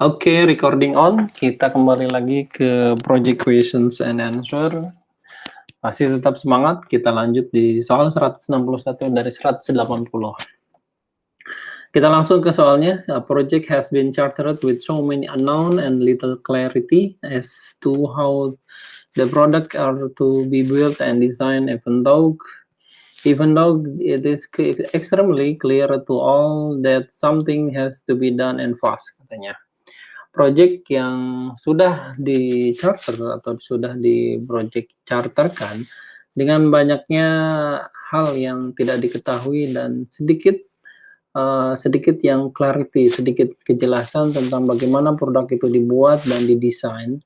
Oke, recording on. Kita kembali lagi ke project questions and answer. Masih tetap semangat, kita lanjut di soal 161 dari 180. Kita langsung ke soalnya. A project has been chartered with so many unknown and little clarity as to how the product are to be built and designed, even though it is extremely clear to all that something has to be done and fast, katanya. Project yang sudah di-charter atau sudah di-project charterkan dengan banyaknya hal yang tidak diketahui dan sedikit yang clarity, sedikit kejelasan tentang bagaimana produk itu dibuat dan didesain.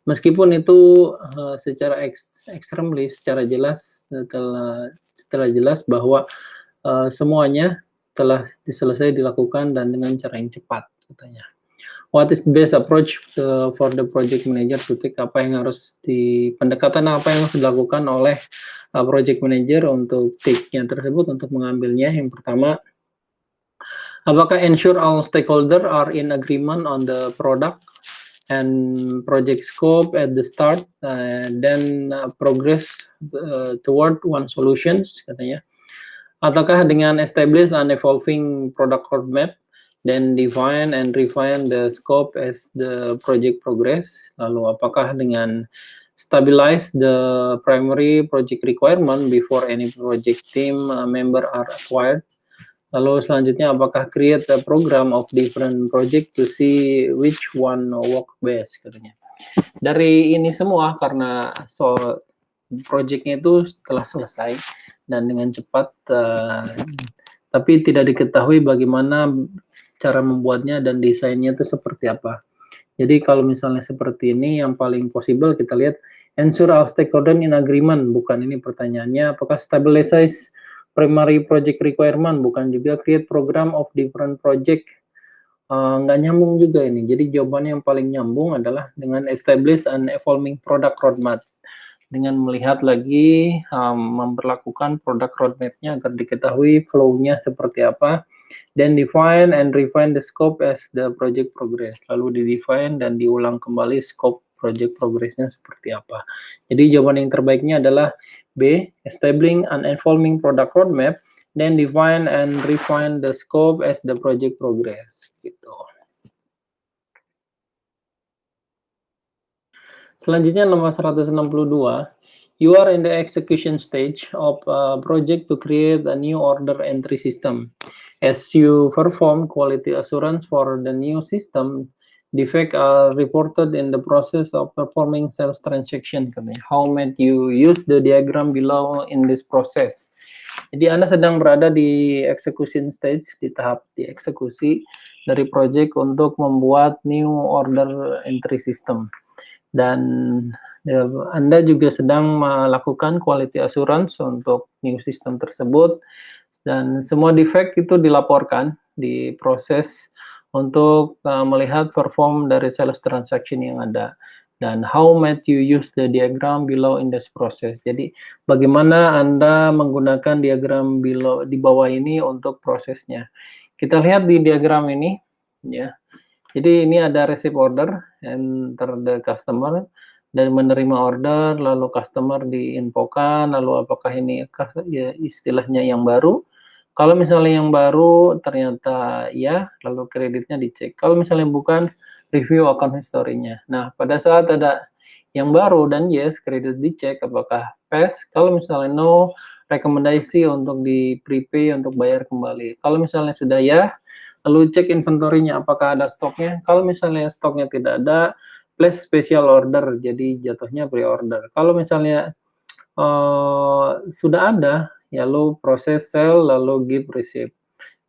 Meskipun itu secara extremely, secara jelas setelah jelas bahwa semuanya telah selesai dilakukan dan dengan cara yang cepat, katanya. What is the best approach for the project manager to take? Pendekatan apa yang harus dilakukan oleh project manager untuk take-nya tersebut, untuk mengambilnya? Yang pertama, apakah ensure all stakeholder are in agreement on the product and project scope at the start, then progress toward one solutions, katanya. Ataukah dengan establish an evolving product roadmap, then define and refine the scope as the project progress. Lalu apakah dengan stabilize the primary project requirement before any project team member are acquired. Lalu selanjutnya apakah create a program of different project to see which one work best, katanya. Dari ini semua karena projectnya itu telah selesai dan dengan cepat, tapi tidak diketahui bagaimana cara membuatnya dan desainnya itu seperti apa. Jadi kalau misalnya seperti ini, yang paling possible kita lihat ensure all stakeholder in agreement, bukan ini pertanyaannya. Apakah stabilize primary project requirement, bukan juga create program of different project. Nggak nyambung juga ini. Jadi jawabannya yang paling nyambung adalah dengan establish an evolving product roadmap. Dengan melihat lagi memperlakukan product roadmap-nya agar diketahui flow-nya seperti apa. Then define and refine the scope as the project progress. Lalu di-define dan diulang kembali scope project progress-nya seperti apa. Jadi jawaban yang terbaiknya adalah B, establishing an evolving product roadmap, then define and refine the scope as the project progress. Gitu. Selanjutnya nomor 162. You are in the execution stage of a project to create a new order entry system. As you perform quality assurance for the new system, defects are reported in the process of performing sales transaction. How might you use the diagram below in this process? Jadi Anda sedang berada di execution stage, di tahap dieksekusi dari project untuk membuat new order entry system. Dan Anda juga sedang melakukan quality assurance untuk new system tersebut, dan semua defect itu dilaporkan di proses untuk melihat perform dari sales transaction yang ada. Dan how might you use the diagram below in this process? Jadi bagaimana Anda menggunakan diagram below di bawah ini untuk prosesnya. Kita lihat di diagram ini, ya. Jadi ini ada receive order, enter the customer, dan menerima order, lalu customer diinfokan, lalu apakah ini ya, istilahnya yang baru. Kalau misalnya yang baru ternyata ya, lalu kreditnya dicek. Kalau misalnya bukan, review account history-nya. Nah, pada saat ada yang baru dan yes, kredit dicek apakah pass. Kalau misalnya no, rekomendasi untuk di prepay untuk bayar kembali. Kalau misalnya sudah ya, lalu cek inventory-nya apakah ada stoknya. Kalau misalnya stoknya tidak ada, place special order, jadi jatuhnya pre-order. Kalau misalnya sudah ada, ya lo proses sell lalu give receipt.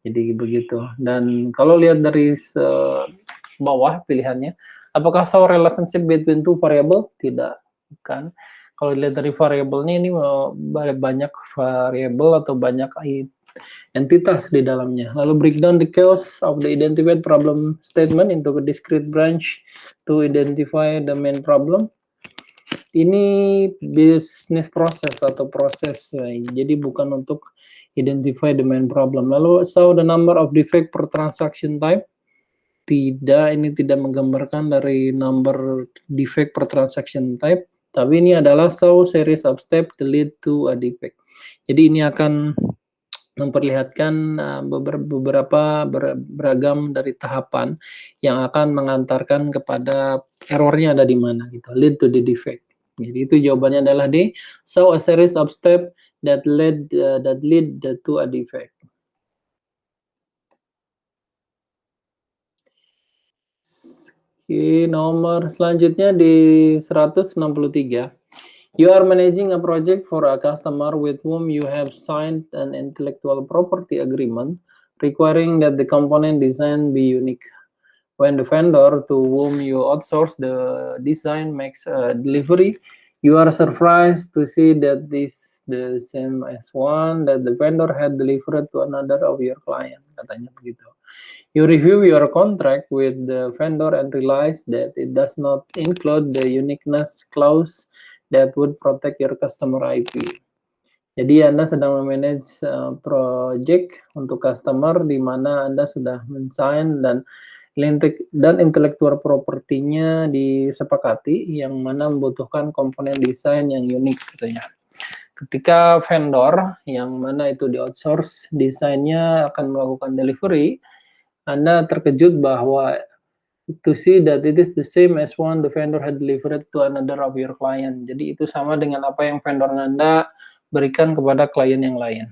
Jadi begitu. Dan kalau lihat dari bawah pilihannya, apakah show relationship between two variable? Tidak, bukan. Kalau dilihat dari variabelnya ini banyak variabel atau banyak entitas di dalamnya. Lalu breakdown the cause of the identified problem statement into a discrete branch to identify the main problem. Ini business process atau proses, ya. Jadi bukan untuk identify the main problem. Lalu show the number of defect per transaction type. ini tidak menggambarkan dari number defect per transaction type, tapi ini adalah show series of step that lead to a defect. Jadi ini akan memperlihatkan beberapa beragam dari tahapan yang akan mengantarkan kepada errornya ada di mana gitu, lead to the defect. Jadi itu jawabannya adalah D, show a series of step that lead to a defect. Oke, nomor selanjutnya di 163. You are managing a project for a customer with whom you have signed an intellectual property agreement requiring that the component design be unique. When the vendor to whom you outsource the design makes a delivery, you are surprised to see that this the same as one that the vendor had delivered to another of your client, katanya begitu. You review your contract with the vendor and realize that it does not include the uniqueness clause that would protect your customer IP. Jadi Anda sedang memanage project untuk customer di mana Anda sudah men-sign dan intellectual property-nya disepakati yang mana membutuhkan komponen desain yang unik katanya. Ketika vendor yang mana itu di outsource desainnya akan melakukan delivery, Anda terkejut bahwa to see that it is the same as one the vendor had delivered to another of your client. Jadi itu sama dengan apa yang vendor Anda berikan kepada klien yang lain.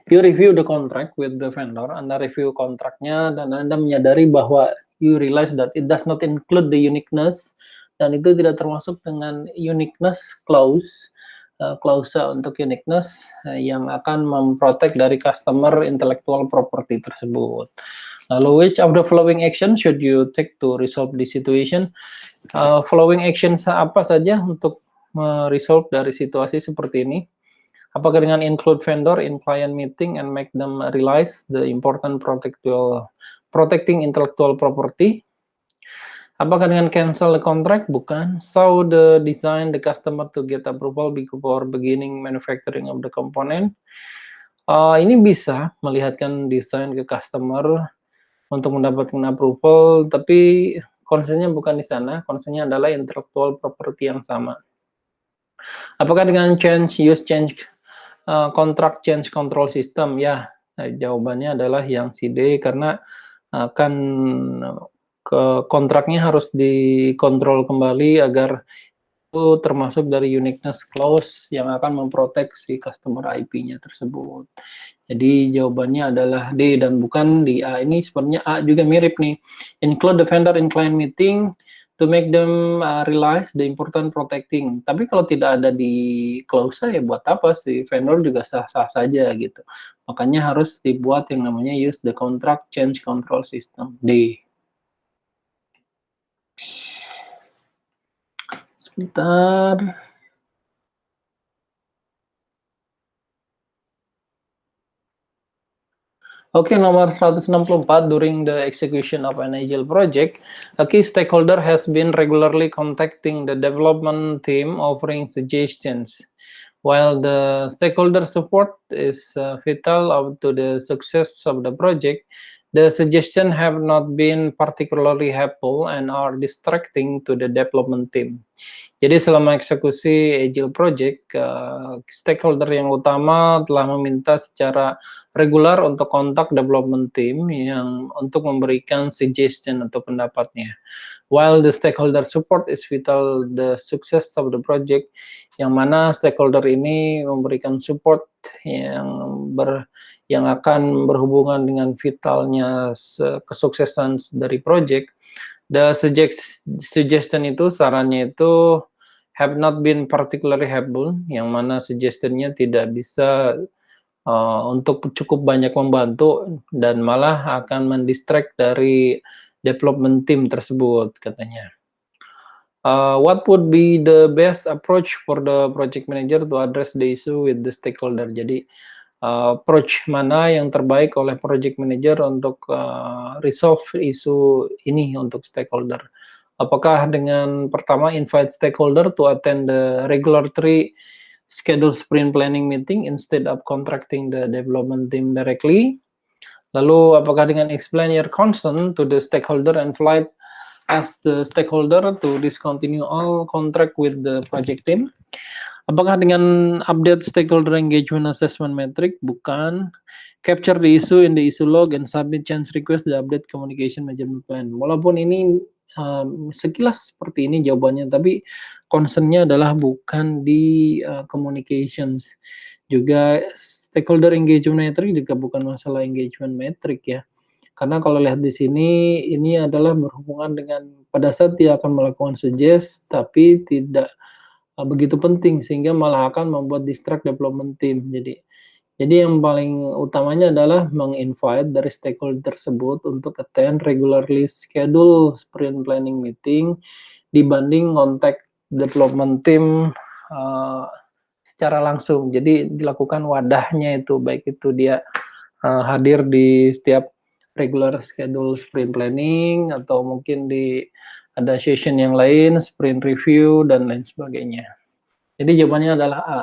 You review the contract with the vendor, Anda review kontraknya dan Anda menyadari bahwa you realize that it does not include the uniqueness dan itu tidak termasuk dengan uniqueness clause, klausa untuk uniqueness yang akan memprotek dari customer intellectual property tersebut. Lalu, which of the following action should you take to resolve the situation? Following action apa saja untuk meresolve dari situasi seperti ini? Apakah dengan include vendor in client meeting and make them realize the important protecting intellectual property? Apakah dengan cancel the contract? Bukan. Show the design the customer to get approval before beginning manufacturing of the component. Ini bisa melihatkan desain ke customer untuk mendapatkan approval, tapi concern-nya bukan di sana. Concern-nya adalah intellectual property yang sama. Apakah dengan change contract change control system? Ya, jawabannya adalah yang si D karena akan kontraknya harus dikontrol kembali agar itu termasuk dari uniqueness clause yang akan memproteksi customer IP-nya tersebut. Jadi jawabannya adalah D dan bukan di A. Ini sebenarnya A juga mirip nih. Include the vendor in client meeting to make them realize the important protecting. Tapi kalau tidak ada di clause ya buat apa sih? Vendor juga sah-sah saja gitu. Makanya harus dibuat yang namanya use the contract change control system. D. Sebentar. Oke, nomor 164, during the execution of an agile project, a key stakeholder has been regularly contacting the development team offering suggestions. While the stakeholder support is vital to the success of the project, the suggestions have not been particularly helpful and are distracting to the development team. Jadi selama eksekusi Agile Project, stakeholder yang utama telah meminta secara regular untuk kontak development team yang untuk memberikan suggestion atau pendapatnya. While the stakeholder support is vital the success of the project, yang mana stakeholder ini memberikan support yang akan berhubungan dengan vitalnya kesuksesan dari project. The suggestion itu, sarannya itu have not been particularly helpful, yang mana suggestionnya tidak bisa untuk cukup banyak membantu dan malah akan mendistract dari development team tersebut katanya. What would be the best approach for the project manager to address the issue with the stakeholder? Jadi approach mana yang terbaik oleh project manager untuk resolve isu ini untuk stakeholder? Apakah dengan pertama invite stakeholder to attend the regulatory scheduled sprint planning meeting instead of contracting the development team directly? Lalu apakah dengan explain your concern to the stakeholder and flight as the stakeholder to discontinue all contract with the project team? Apakah dengan update stakeholder engagement assessment metric? Bukan. Capture the issue in the issue log and submit change request the update communication management plan. Walaupun ini sekilas seperti ini jawabannya, tapi concern-nya adalah bukan di communications. Juga stakeholder engagement metric juga bukan masalah engagement metric ya. Karena kalau lihat di sini, ini adalah berhubungan dengan pada saat dia akan melakukan suggest, tapi tidak begitu penting sehingga malah akan membuat distract development team. Jadi yang paling utamanya adalah meng-invite dari stakeholder tersebut untuk attend regularly schedule sprint planning meeting dibanding kontak development team secara langsung. Jadi dilakukan wadahnya itu, baik itu dia hadir di setiap regular schedule sprint planning atau mungkin ada session yang lain, sprint review dan lain sebagainya. Jadi jawabannya adalah A.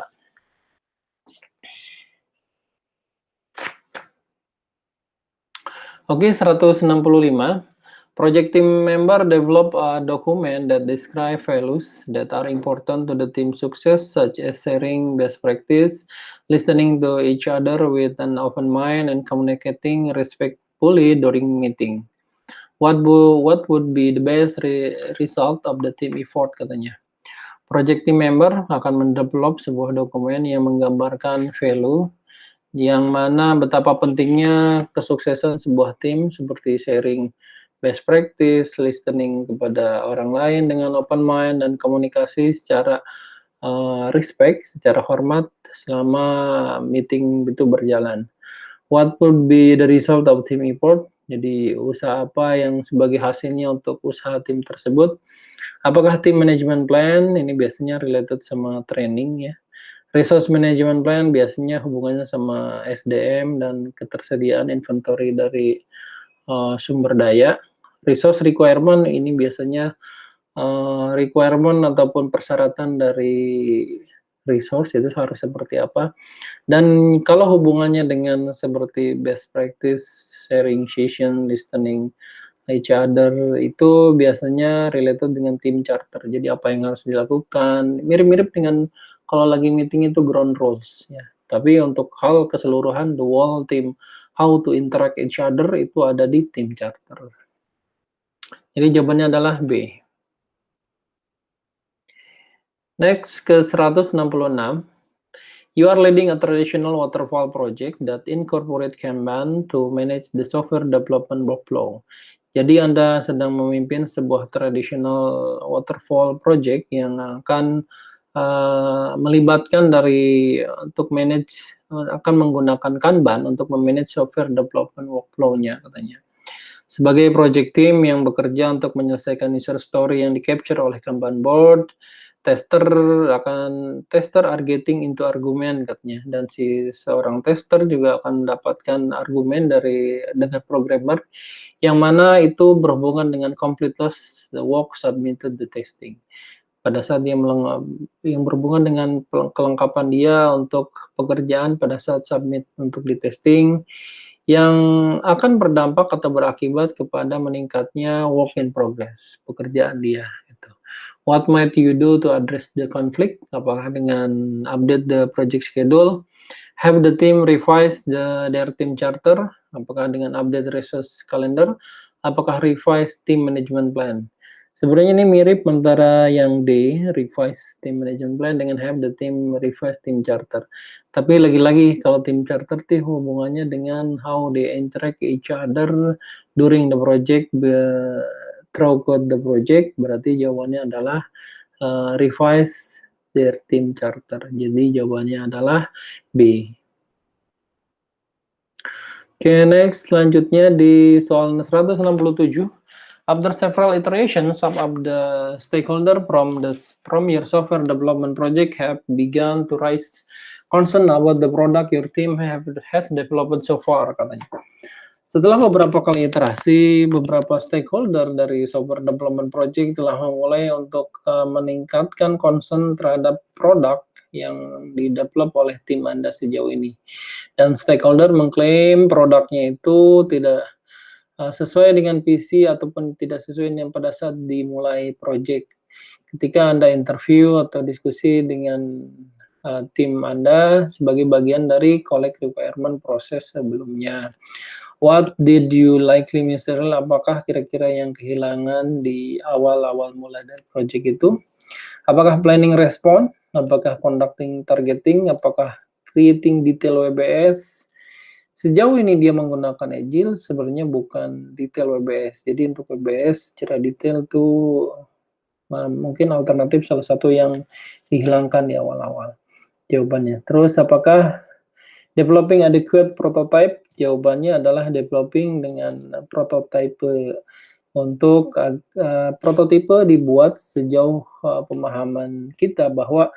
Oke, 165. Project team member develop a document that describe values that are important to the team success, such as sharing best practice, listening to each other with an open mind, and communicating respectfully during meeting. What would be the best result of the team effort, katanya. Project team member akan mendevelop sebuah dokumen yang menggambarkan value yang mana betapa pentingnya kesuksesan sebuah tim, seperti sharing best practice, listening kepada orang lain dengan open mind, dan komunikasi secara respect, secara hormat selama meeting itu berjalan. What would be the result of team effort? Jadi usaha apa yang sebagai hasilnya untuk usaha tim tersebut? Apakah team management plan? Ini biasanya related sama training ya. Resource management plan biasanya hubungannya sama SDM dan ketersediaan inventory dari sumber daya. Resource requirement ini biasanya requirement ataupun persyaratan dari resource itu harus seperti apa. Dan kalau hubungannya dengan seperti best practice, sharing session, listening each other, itu biasanya related dengan team charter. Jadi apa yang harus dilakukan, mirip-mirip dengan kalau lagi meeting itu ground rules ya. Tapi untuk hal keseluruhan the whole team, how to interact each other, itu ada di team charter. Jadi jawabannya adalah B. Next ke 166. You are leading a traditional waterfall project that incorporate Kanban to manage the software development workflow. Jadi Anda sedang memimpin sebuah traditional waterfall project yang akan melibatkan untuk manage, akan menggunakan Kanban untuk memanage software development workflow-nya, katanya. Sebagai project team yang bekerja untuk menyelesaikan user story yang di-capture oleh Kanban board, tester are getting into argument, katanya. Dan seorang tester juga akan mendapatkan argumen dari programmer yang mana itu berhubungan dengan completeness the work submitted the testing. Pada saat dia yang berhubungan dengan kelengkapan dia untuk pekerjaan pada saat submit untuk di testing, yang akan berdampak atau berakibat kepada meningkatnya work in progress, pekerjaan dia. Gitu. What might you do to address the conflict? Apakah dengan update the project schedule? Have the team revise their team charter? Apakah dengan update resource calendar? Apakah revise team management plan? Sebenarnya ini mirip antara yang D, revise team management plan, dengan have the team revise team charter. Tapi lagi-lagi kalau team charter itu hubungannya dengan how they interact each other during the project, throughout the project, berarti jawabannya adalah revise their team charter. Jadi jawabannya adalah B. Oke, next selanjutnya di soal 167. After several iterations, some of the stakeholder from your software development project have begun to raise concern about the product your team has developed so far, katanya. Setelah beberapa kali iterasi, beberapa stakeholder dari software development project telah memulai untuk meningkatkan concern terhadap produk yang di-develop oleh tim Anda sejauh ini. Dan stakeholder mengklaim produknya itu tidak sesuai dengan visi ataupun tidak sesuai dengan pada saat dimulai project. Ketika Anda interview atau diskusi dengan tim Anda sebagai bagian dari collect requirement proses sebelumnya. What did you likely miss? Apakah kira-kira yang kehilangan di awal-awal mulai dari project itu? Apakah planning respond? Apakah conducting targeting? Apakah creating detail WBS? Sejauh ini dia menggunakan Agile, sebenarnya bukan detail WBS. Jadi untuk WBS secara detail itu mungkin alternatif salah satu yang dihilangkan di awal-awal. Jawabannya. Terus apakah developing adequate prototype? Jawabannya adalah developing dengan prototype. Untuk prototipe dibuat sejauh pemahaman kita bahwa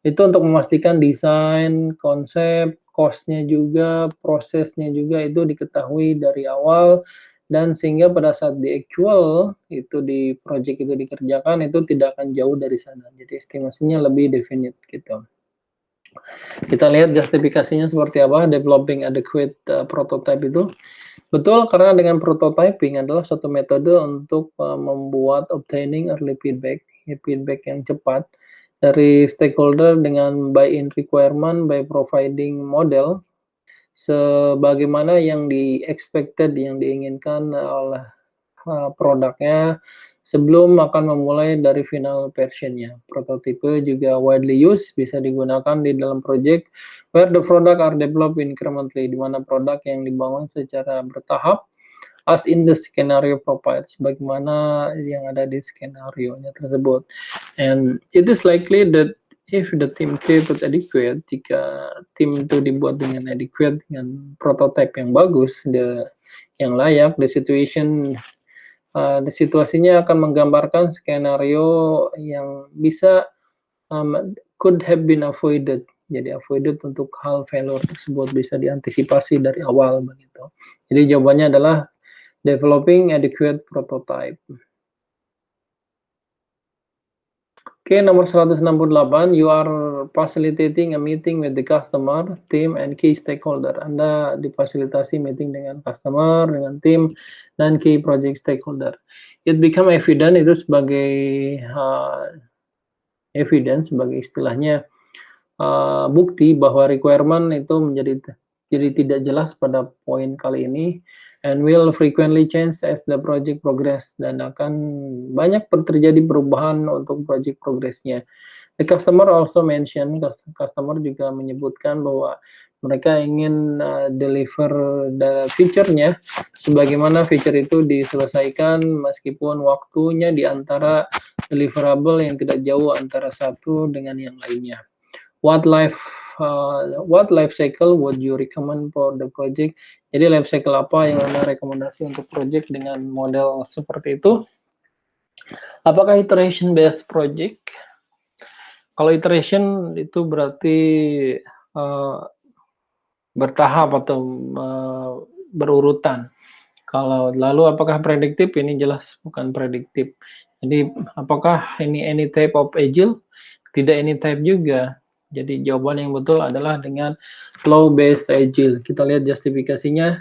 itu untuk memastikan desain, konsep, cost-nya juga, prosesnya juga itu diketahui dari awal, dan sehingga pada saat di actual itu di project itu dikerjakan itu tidak akan jauh dari sana. Jadi estimasinya lebih definite gitu. Kita lihat justifikasinya seperti apa developing adequate prototype itu. Betul, karena dengan prototyping adalah suatu metode untuk membuat obtaining early feedback, feedback yang cepat dari stakeholder dengan buy-in requirement by providing model sebagaimana yang di-expected, yang diinginkan oleh produknya sebelum akan memulai dari final versionnya. Prototipe juga widely used, bisa digunakan di dalam project where the product are developed incrementally, di mana produk yang dibangun secara bertahap as in the scenario provides, bagaimana yang ada di skenario-nya tersebut. And it is likely that if the team created adequate, jika tim itu dibuat dengan adequate, dengan prototype yang bagus, yang layak, the situasinya akan menggambarkan skenario yang bisa could have been avoided. Jadi avoided untuk hal failure tersebut bisa diantisipasi dari awal begitu. Jadi jawabannya adalah developing adequate prototype. Oke, nomor 168, you are facilitating a meeting with the customer, team, and key stakeholder. Anda difasilitasi meeting dengan customer, dengan tim, dan key project stakeholder. It become evident, itu sebagai evidence, sebagai istilahnya bukti bahwa requirement itu jadi tidak jelas pada poin kali ini, and will frequently change as the project progress, dan akan banyak terjadi perubahan untuk project progressnya. The customer also mention, customer juga menyebutkan bahwa mereka ingin deliver feature-nya sebagaimana feature itu diselesaikan meskipun waktunya di antara deliverable yang tidak jauh antara satu dengan yang lainnya. What life cycle would you recommend for the project? Jadi life cycle apa yang Anda rekomendasi untuk project dengan model seperti itu? Apakah iteration based project? Kalau iteration itu berarti bertahap atau berurutan. Kalau lalu apakah prediktif? Ini jelas bukan prediktif. Jadi apakah ini any type of agile? Tidak any type juga. Jadi jawaban yang betul adalah dengan flow based agile. Kita lihat justifikasinya.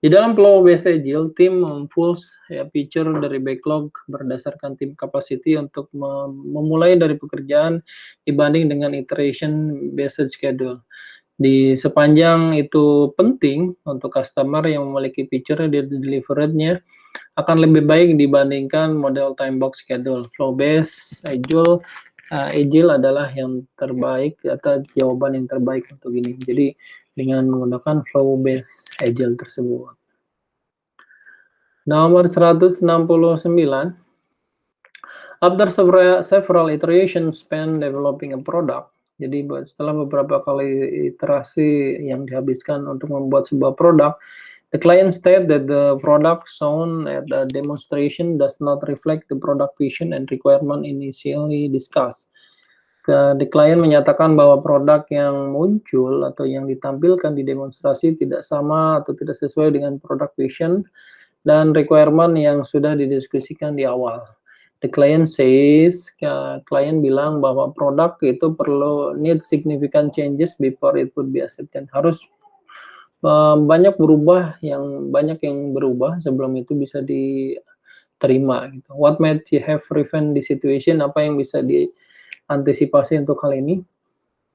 Di dalam flow based agile, tim mempush feature dari backlog berdasarkan tim capacity untuk memulai dari pekerjaan dibanding dengan iteration based schedule. Di sepanjang itu penting untuk customer yang memiliki feature di deliverednya akan lebih baik dibandingkan model time box schedule. Flow based agile adalah yang terbaik atau jawaban yang terbaik untuk ini. Jadi dengan menggunakan flow based agile tersebut. Nomor 169. After several iterations spent developing a product. Jadi setelah beberapa kali iterasi yang dihabiskan untuk membuat sebuah produk, the client state that the product shown at the demonstration does not reflect the product vision and requirement initially discussed. The client menyatakan bahwa produk yang muncul atau yang ditampilkan di demonstrasi tidak sama atau tidak sesuai dengan product vision dan requirement yang sudah didiskusikan di awal. The The client says, klien bilang bahwa produk itu need significant changes before it would be accepted. Harus banyak yang berubah sebelum itu bisa diterima gitu. What might you have prevent the situation? Apa yang bisa diantisipasi untuk hal ini?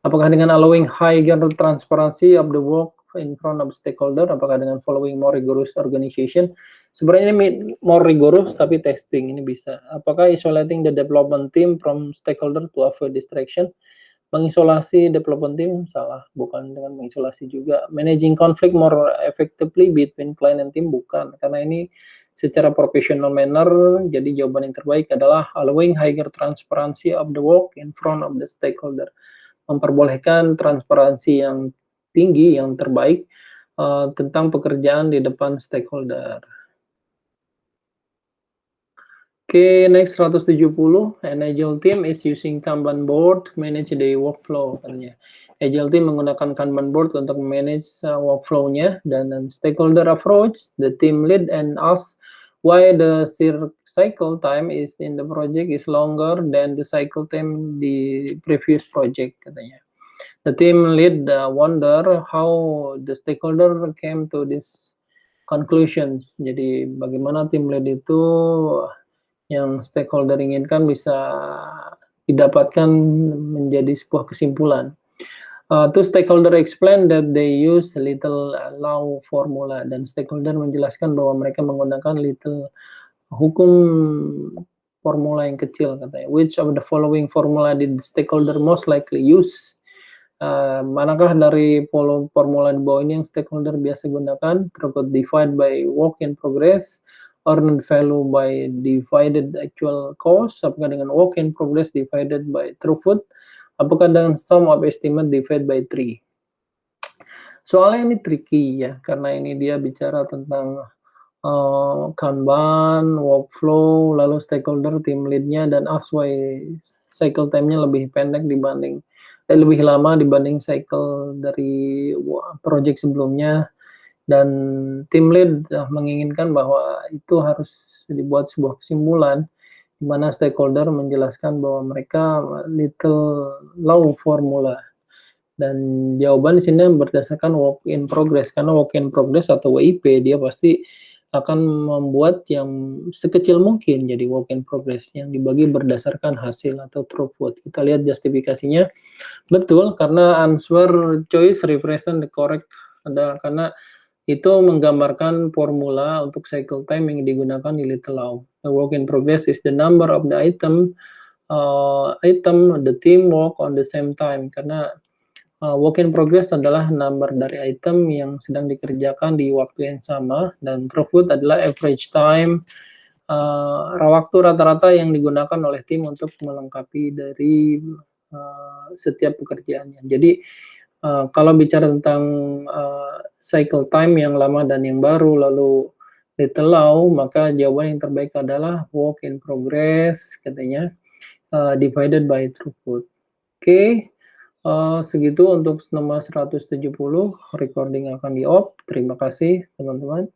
Apakah dengan allowing higher transparency of the work in front of stakeholder? Apakah dengan following more rigorous organization? Sebenarnya ini more rigorous tapi testing ini bisa. Apakah isolating the development team from stakeholder to avoid distraction? Mengisolasi development team salah, bukan dengan mengisolasi juga. Managing conflict more effectively between client and team bukan, karena ini secara professional manner. Jadi jawaban yang terbaik adalah allowing higher transparency of the work in front of the stakeholder. Memperbolehkan transparansi yang tinggi, yang terbaik tentang pekerjaan di depan stakeholder. Oke, next 170. An agile team is using Kanban board to manage the workflow. Agile team menggunakan Kanban board untuk manage workflow-nya, dan stakeholder approach, the team lead and ask why the cycle time is in the project is longer than the cycle time di previous project, katanya. The team lead wonder how the stakeholder came to this conclusions. Jadi bagaimana tim lead itu yang stakeholder inginkan bisa didapatkan menjadi sebuah kesimpulan. To stakeholder explain that they use little law formula, dan stakeholder menjelaskan bahwa mereka menggunakan little hukum formula yang kecil, katanya. Which of the following formula did the stakeholder most likely use? Manakah dari formula di bawah ini yang stakeholder biasa gunakan? Throughput divide by work in progress, earned value by divided actual cost, apakah dengan work in progress divided by throughput, apakah dengan sum of estimate divided by 3. Soalnya ini tricky ya, karena ini dia bicara tentang Kanban, workflow, lalu stakeholder, team lead-nya, dan ask why cycle time-nya lebih pendek dibanding lebih lama dibanding cycle dari project sebelumnya. Dan tim lead menginginkan bahwa itu harus dibuat sebuah kesimpulan di mana stakeholder menjelaskan bahwa mereka little law formula. Dan jawaban di sini berdasarkan work in progress, karena work in progress atau WIP dia pasti akan membuat yang sekecil mungkin jadi work in progress yang dibagi berdasarkan hasil atau throughput. Kita lihat justifikasinya. Betul, karena answer choice represent the correct, karena itu menggambarkan formula untuk cycle time yang digunakan di little law. The work in progress is the number of the item the team work on the same time, karena work in progress adalah number dari item yang sedang dikerjakan di waktu yang sama, dan throughput adalah average time, waktu rata-rata yang digunakan oleh tim untuk melengkapi dari setiap pekerjaannya. Jadi kalau bicara tentang cycle time yang lama dan yang baru, lalu little law, maka jawaban yang terbaik adalah work in progress, katanya, divided by throughput. Oke. Segitu untuk nomor 170, recording akan di-off. Terima kasih teman-teman.